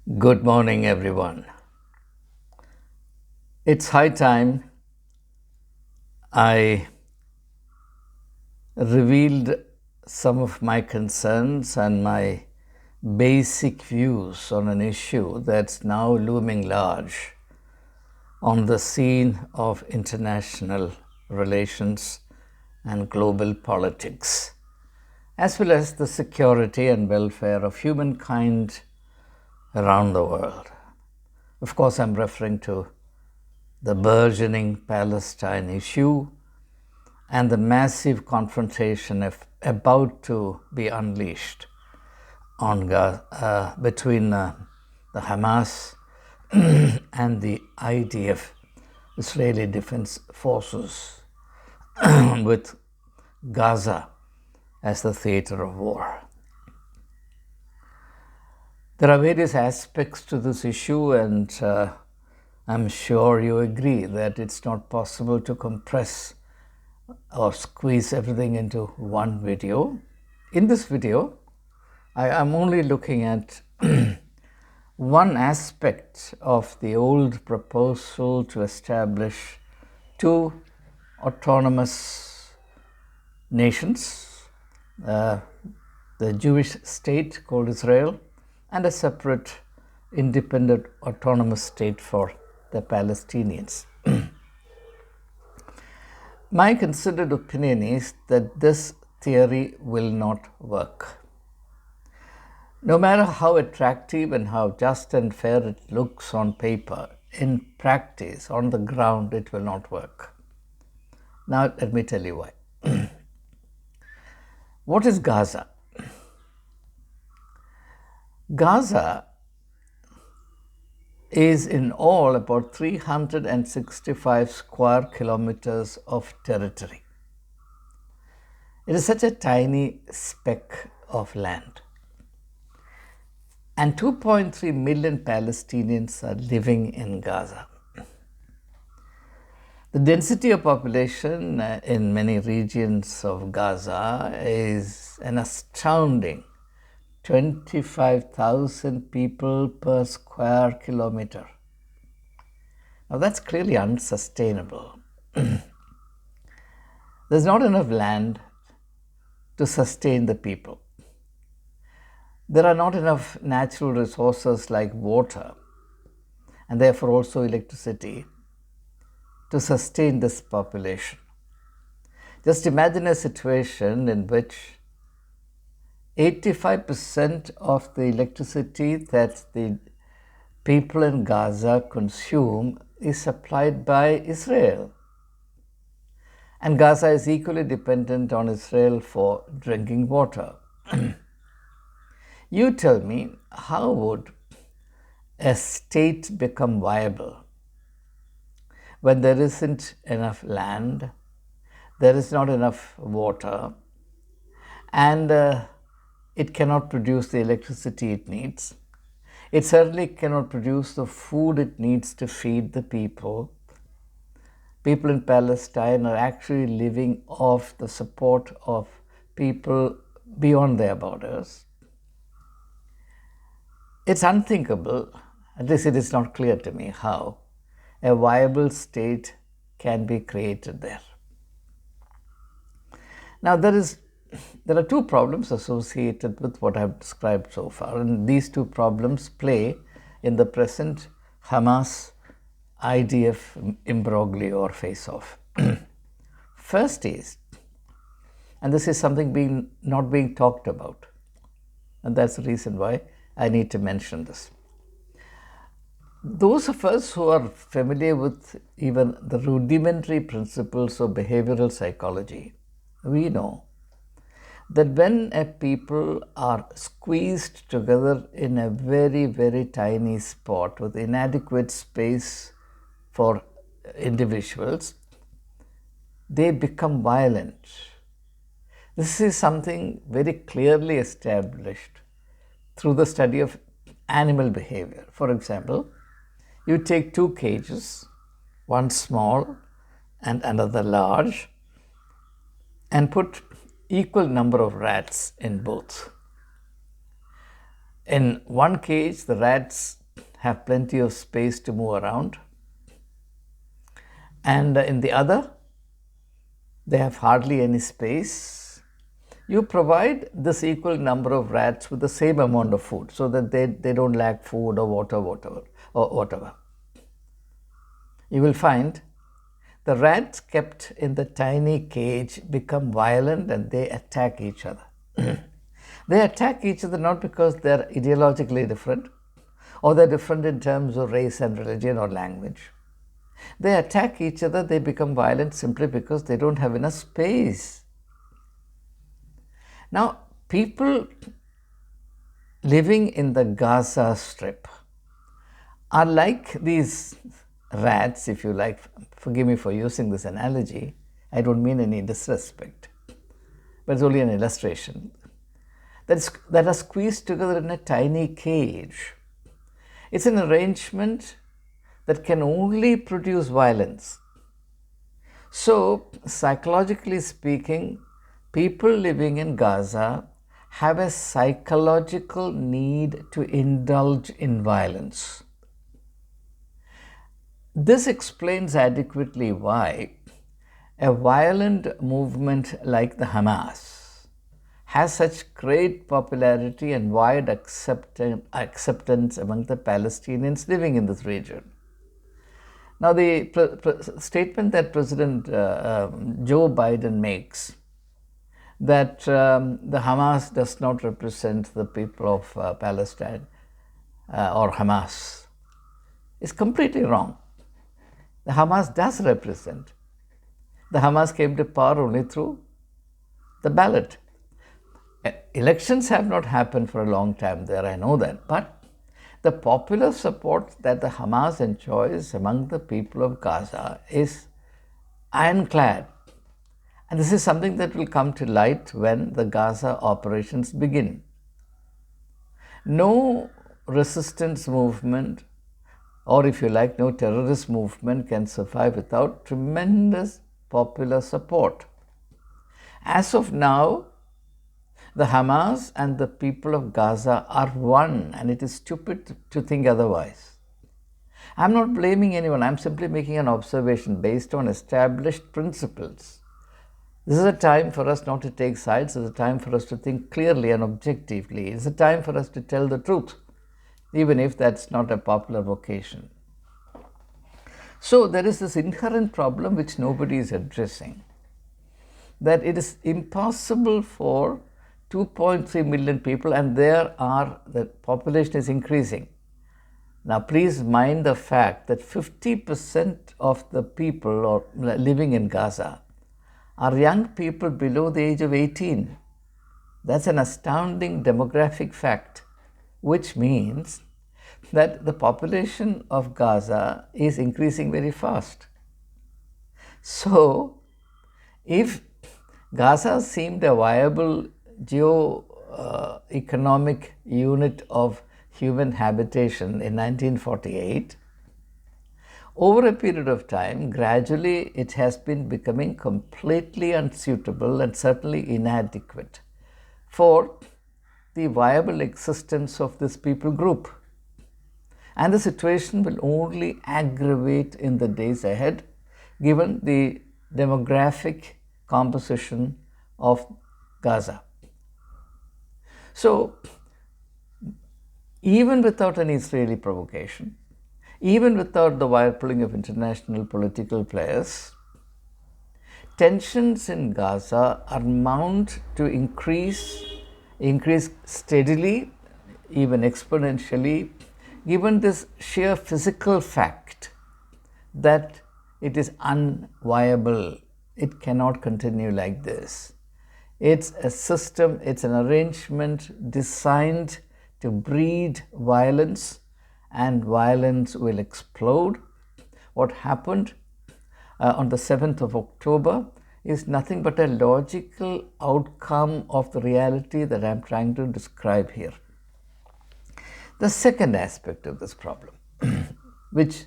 Good morning, everyone. It's high time I revealed some of my concerns and my basic views on an issue that's now looming large on the scene of international relations and global politics, as well as the security and welfare of humankind around the world. Of course, I'm referring to the burgeoning Palestine issue and the massive confrontation about to be unleashed on between the Hamas and the IDF, Israeli Defense Forces, with Gaza as the theater of war. There are various aspects to this issue, and I'm sure you agree that it's not possible to compress or squeeze everything into one video. In this video, I am only looking at one aspect of the old proposal to establish two autonomous nations, the Jewish state called Israel, and a separate independent autonomous state for the Palestinians. My considered opinion is that this theory will not work. No matter how attractive and how just and fair it looks on paper, in practice, on the ground, it will not work. Now, let me tell you why. What is Gaza? Gaza is in all about 365 square kilometers of territory. It is such a tiny speck of land. And 2.3 million Palestinians are living in Gaza. The density of population in many regions of Gaza is an astounding 25,000 people per square kilometer. Now that's clearly unsustainable. There's not enough land to sustain the people. There are not enough natural resources like water and therefore also electricity to sustain this population. Just imagine a situation in which 85% of the electricity that the people in Gaza consume is supplied by Israel. And Gaza is equally dependent on Israel for drinking water. You tell me, how would a state become viable when there isn't enough land, there is not enough water, and it cannot produce the electricity it needs? It certainly cannot produce the food it needs to feed the people. People in Palestine are actually living off the support of people beyond their borders. It's unthinkable, at least it is not clear to me, how a viable state can be created there. Now, there are two problems associated with what I've described so far, and these two problems play in the present Hamas IDF imbroglio or face-off. First is, and this is something not being talked about, and that's the reason why I need to mention this. Those of us who are familiar with even the rudimentary principles of behavioral psychology, we know that when a people are squeezed together in a very, very tiny spot with inadequate space for individuals, they become violent. This is something very clearly established through the study of animal behavior. For example, you take two cages, one small and another large, and put equal number of rats in both. In one cage, the rats have plenty of space to move around, and in the other, they have hardly any space. You provide this equal number of rats with the same amount of food so that they don't lack food or water, whatever. You will find the rats kept in the tiny cage become violent and they attack each other. They attack each other not because they're ideologically different or they're different in terms of race and religion or language. They attack each other, they become violent simply because they don't have enough space. Now, people living in the Gaza Strip are like these rats, if you like. Forgive me for using this analogy. I don't mean any disrespect, but it's only an illustration. That are squeezed together in a tiny cage. It's an arrangement that can only produce violence. So, psychologically speaking, people living in Gaza have a psychological need to indulge in violence. This explains adequately why a violent movement like the Hamas has such great popularity and wide acceptance among the Palestinians living in this region. Now, the statement that President Joe Biden makes that the Hamas does not represent the people of Palestine or Hamas is completely wrong. The Hamas does represent. The Hamas came to power only through the ballot. Elections have not happened for a long time there, I know that, but the popular support that the Hamas enjoys among the people of Gaza is ironclad. And this is something that will come to light when the Gaza operations begin. No resistance movement, or if you like, no terrorist movement can survive without tremendous popular support. As of now, the Hamas and the people of Gaza are one, and it is stupid to think otherwise. I'm not blaming anyone, I'm simply making an observation based on established principles. This is a time for us not to take sides, it's a time for us to think clearly and objectively. It's a time for us to tell the truth, even if that's not a popular vocation. So there is this inherent problem which nobody is addressing, that it is impossible for 2.3 million people, and the population is increasing. Now, please mind the fact that 50% of the people living in Gaza are young people below the age of 18. That's an astounding demographic fact, which means that the population of Gaza is increasing very fast. So, if Gaza seemed a viable geo-economic unit of human habitation in 1948, over a period of time, gradually it has been becoming completely unsuitable and certainly inadequate for the viable existence of this people group. And the situation will only aggravate in the days ahead, given the demographic composition of Gaza. So, even without any Israeli provocation, even without the wire pulling of international political players, tensions in Gaza are bound to increase steadily, even exponentially, given this sheer physical fact that it is unviable. It cannot continue like this. It's a system, it's an arrangement designed to breed violence, and violence will explode. What happened on the 7th of October is nothing but a logical outcome of the reality that I'm trying to describe here. The second aspect of this problem, which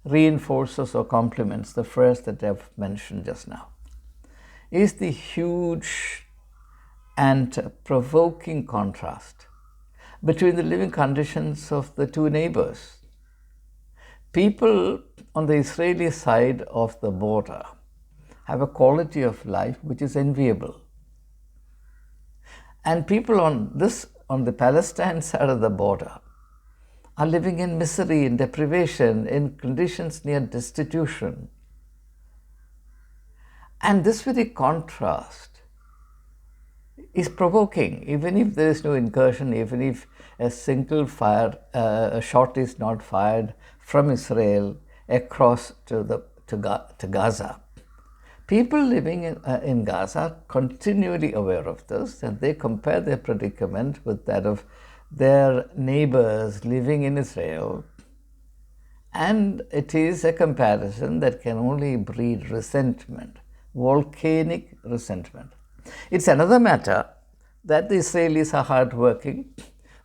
reinforces or complements the first that I've mentioned just now, is the huge and provoking contrast between the living conditions of the two neighbors. People on the Israeli side of the border have a quality of life which is enviable. And people on the Palestine side of the border are living in misery, in deprivation, in conditions near destitution. And this very contrast is provoking, even if there is no incursion, even if a single a shot is not fired from Israel across to Gaza. People living in Gaza are continually aware of this, and they compare their predicament with that of their neighbors living in Israel. And it is a comparison that can only breed resentment, volcanic resentment. It's another matter that the Israelis are hardworking,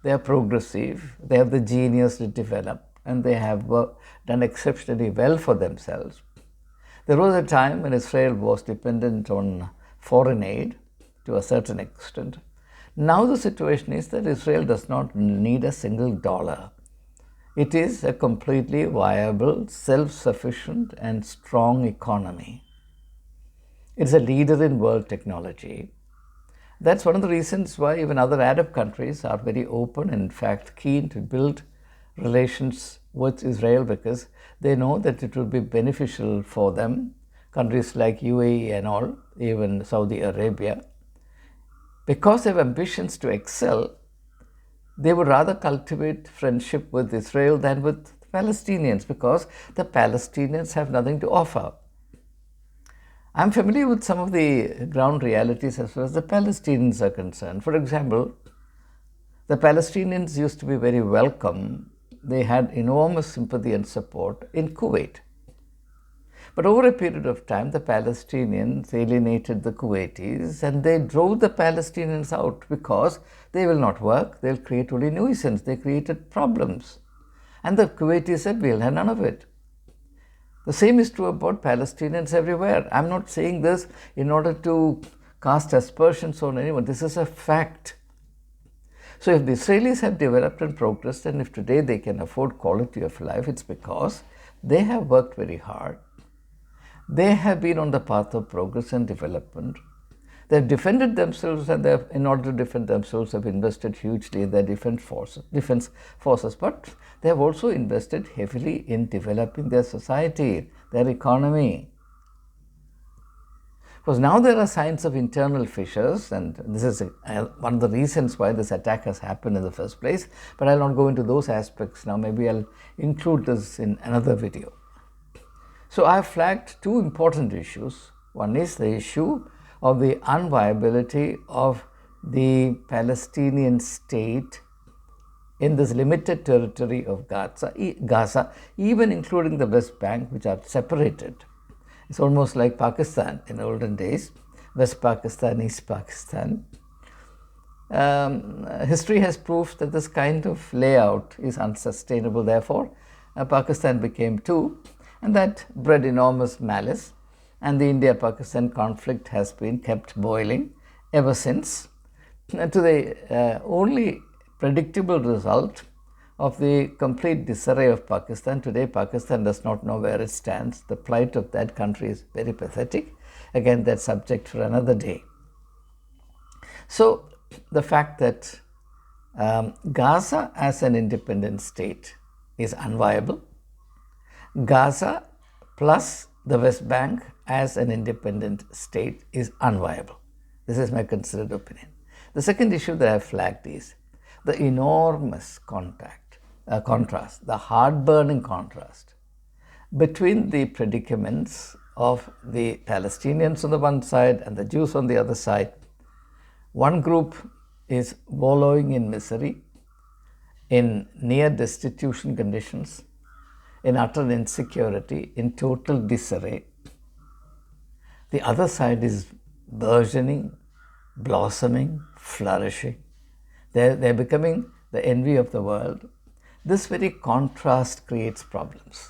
they are progressive, they have the genius to develop, and they have done exceptionally well for themselves. There was a time when Israel was dependent on foreign aid to a certain extent. Now the situation is that Israel does not need a single dollar. It is a completely viable, self-sufficient and strong economy. It's a leader in world technology. That's one of the reasons why even other Arab countries are very open and in fact keen to build relations with Israel, because they know that it will be beneficial for them. Countries like UAE and all, even Saudi Arabia, because they have ambitions to excel, they would rather cultivate friendship with Israel than with the Palestinians, because the Palestinians have nothing to offer. I'm familiar with some of the ground realities as far as the Palestinians are concerned. For example, the Palestinians used to be very welcome. They had enormous sympathy and support in Kuwait. But over a period of time, the Palestinians alienated the Kuwaitis and they drove the Palestinians out because they will not work, they'll create only nuisance, they created problems. And the Kuwaitis said, we'll have none of it. The same is true about Palestinians everywhere. I'm not saying this in order to cast aspersions on anyone. This is a fact. So if the Israelis have developed and progressed, and if today they can afford quality of life, it's because they have worked very hard. They have been on the path of progress and development. They have defended themselves, and they have, in order to defend themselves, have invested hugely in their defense forces. But they have also invested heavily in developing their society, their economy. Because now there are signs of internal fissures, and this is one of the reasons why this attack has happened in the first place. But I'll not go into those aspects now. Maybe I'll include this in another video. So I have flagged two important issues. One is the issue of the unviability of the Palestinian state in this limited territory of Gaza, even including the West Bank, which are separated. It's almost like Pakistan in olden days, West Pakistan, East Pakistan. History has proved that this kind of layout is unsustainable. Therefore, Pakistan became two, and that bred enormous malice. And the India-Pakistan conflict has been kept boiling ever since, to the only predictable result of the complete disarray of Pakistan. Today, Pakistan does not know where it stands. The plight of that country is very pathetic. Again, that's subject for another day. So, the fact that Gaza as an independent state is unviable. Gaza plus the West Bank as an independent state is unviable. This is my considered opinion. The second issue that I have flagged is the enormous contrast, the heart-burning contrast between the predicaments of the Palestinians on the one side and the Jews on the other side. One group is wallowing in misery, in near destitution conditions, in utter insecurity, in total disarray. The other side is burgeoning, blossoming, flourishing. They're becoming the envy of the world. This very contrast creates problems.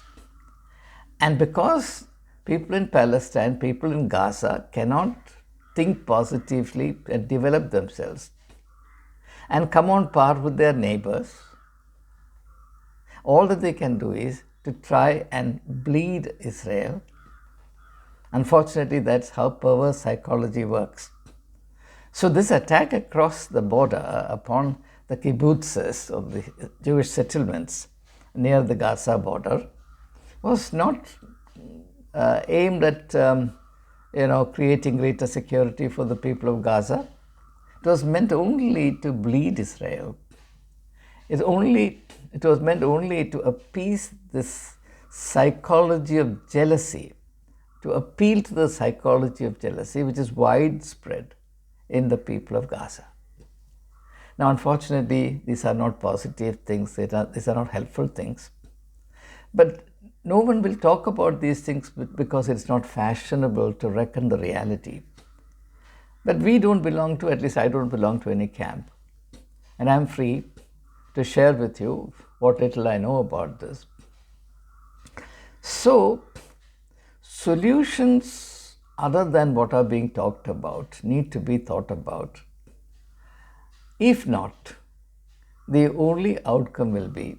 And because people in Palestine, people in Gaza cannot think positively and develop themselves, and come on par with their neighbors. All that they can do is to try and bleed Israel. Unfortunately, that's how perverse psychology works. So this attack across the border upon the kibbutzes of the Jewish settlements near the Gaza border was not aimed at creating greater security for the people of Gaza. It was meant only to bleed Israel. It was meant only to appease this psychology of jealousy, to appeal to the psychology of jealousy, which is widespread in the people of Gaza. Now, unfortunately, these are not positive things, these are not helpful things. But no one will talk about these things because it's not fashionable to reckon the reality. But we don't belong to, at least I don't belong to any camp. And I'm free to share with you what little I know about this. So, solutions other than what are being talked about need to be thought about. If not, the only outcome will be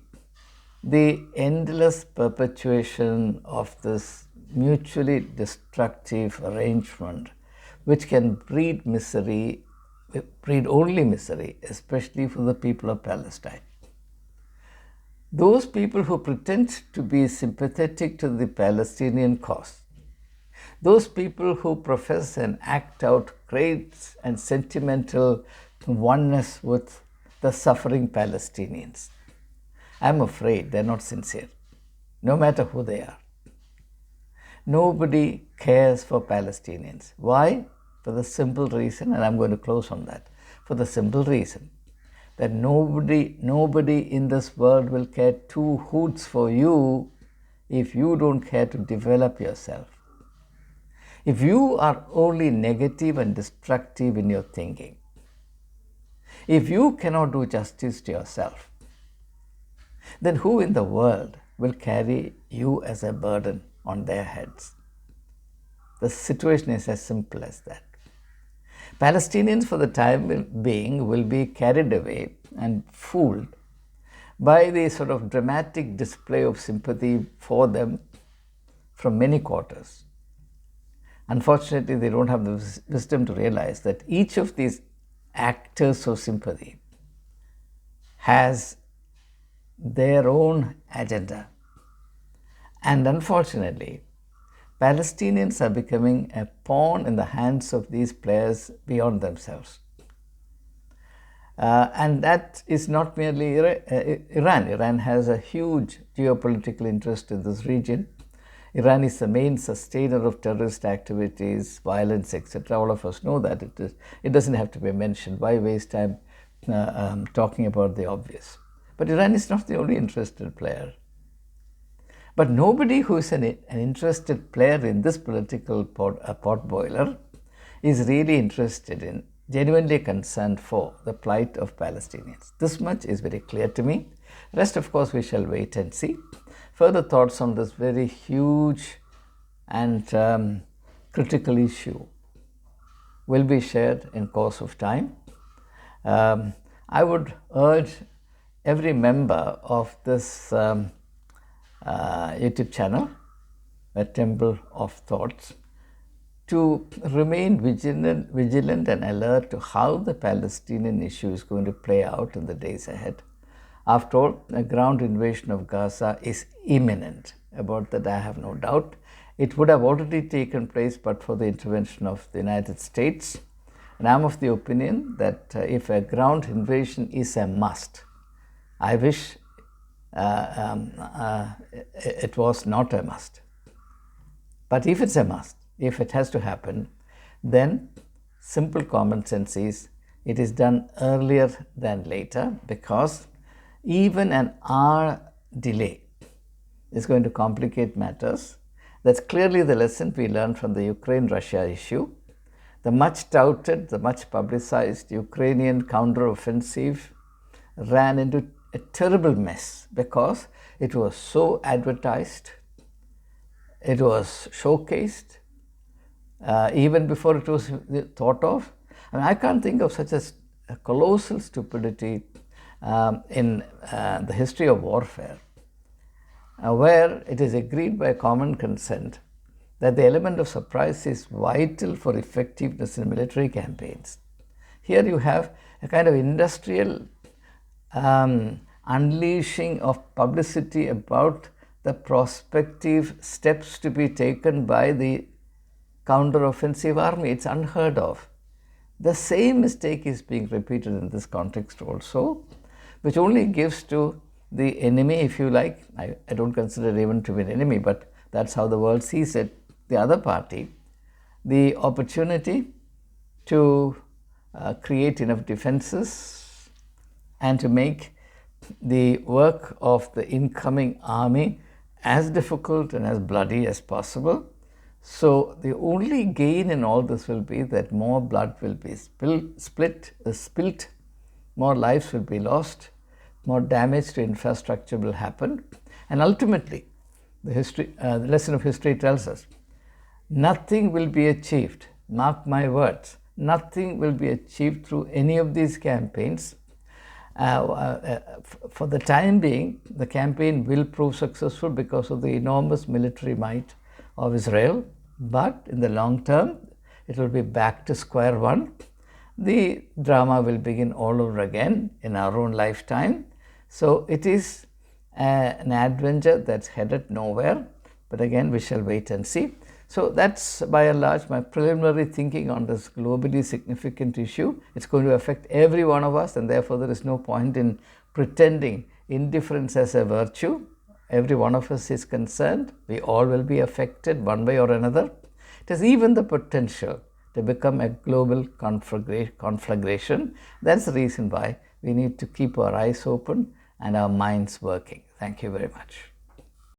the endless perpetuation of this mutually destructive arrangement, which can breed only misery, especially for the people of Palestine. Those people who pretend to be sympathetic to the Palestinian cause, those people who profess and act out great and sentimental oneness with the suffering Palestinians, I'm afraid they're not sincere, no matter who they are. Nobody cares for Palestinians. Why? For the simple reason, and I'm going to close on that, for the simple reason that nobody in this world will care two hoots for you if you don't care to develop yourself. If you are only negative and destructive in your thinking, if you cannot do justice to yourself, then who in the world will carry you as a burden on their heads? The situation is as simple as that. Palestinians for the time being will be carried away and fooled by the sort of dramatic display of sympathy for them from many quarters. Unfortunately, they don't have the wisdom to realize that each of these actors of sympathy has their own agenda. And unfortunately, Palestinians are becoming a pawn in the hands of these players beyond themselves. And that is not merely Iran. Iran has a huge geopolitical interest in this region. Iran is the main sustainer of terrorist activities, violence, etc. All of us know that. It doesn't have to be mentioned. Why waste time talking about the obvious? But Iran is not the only interested player. But nobody who is an interested player in this political potboiler is really interested in, genuinely concerned for the plight of Palestinians. This much is very clear to me. Rest, of course, we shall wait and see. Further thoughts on this very huge and critical issue will be shared in course of time. I would urge every member of this YouTube channel, a Temple of Thoughts, to remain vigilant and alert to how the Palestinian issue is going to play out in the days ahead. After all, a ground invasion of Gaza is imminent. About that, I have no doubt. It would have already taken place but for the intervention of the United States. And I'm of the opinion that if a ground invasion is a must, I wish it was not a must. But if it's a must, if it has to happen, then simple common sense is it is done earlier than later, because even an hour delay is going to complicate matters. That's clearly the lesson we learned from the Ukraine-Russia issue. The much touted, the much publicized Ukrainian counteroffensive ran into a terrible mess because it was so advertised, it was showcased, even before it was thought of. I mean, I can't think of such a a colossal stupidity in the history of warfare, where it is agreed by common consent that the element of surprise is vital for effectiveness in military campaigns. Here you have a kind of industrial unleashing of publicity about the prospective steps to be taken by the counter-offensive army. It's unheard of. The same mistake is being repeated in this context also, which only gives to the enemy, if you like, I don't consider it even to be an enemy, but that's how the world sees it, the other party, the opportunity to create enough defenses and to make the work of the incoming army as difficult and as bloody as possible. So the only gain in all this will be that more blood will be spilt, more lives will be lost, more damage to infrastructure will happen, and ultimately the lesson of history tells us nothing will be achieved, mark my words, nothing will be achieved through any of these campaigns. For the time being, the campaign will prove successful because of the enormous military might of Israel, but in the long term, it will be back to square one. The drama will begin all over again in our own lifetime. So it is an adventure that's headed nowhere, but again, we shall wait and see. So that's by and large my preliminary thinking on this globally significant issue. It's going to affect every one of us, and therefore there is no point in pretending indifference as a virtue. Every one of us is concerned. We all will be affected one way or another. It has even the potential to become a global conflagration. That's the reason why we need to keep our eyes open and our minds working. Thank you very much.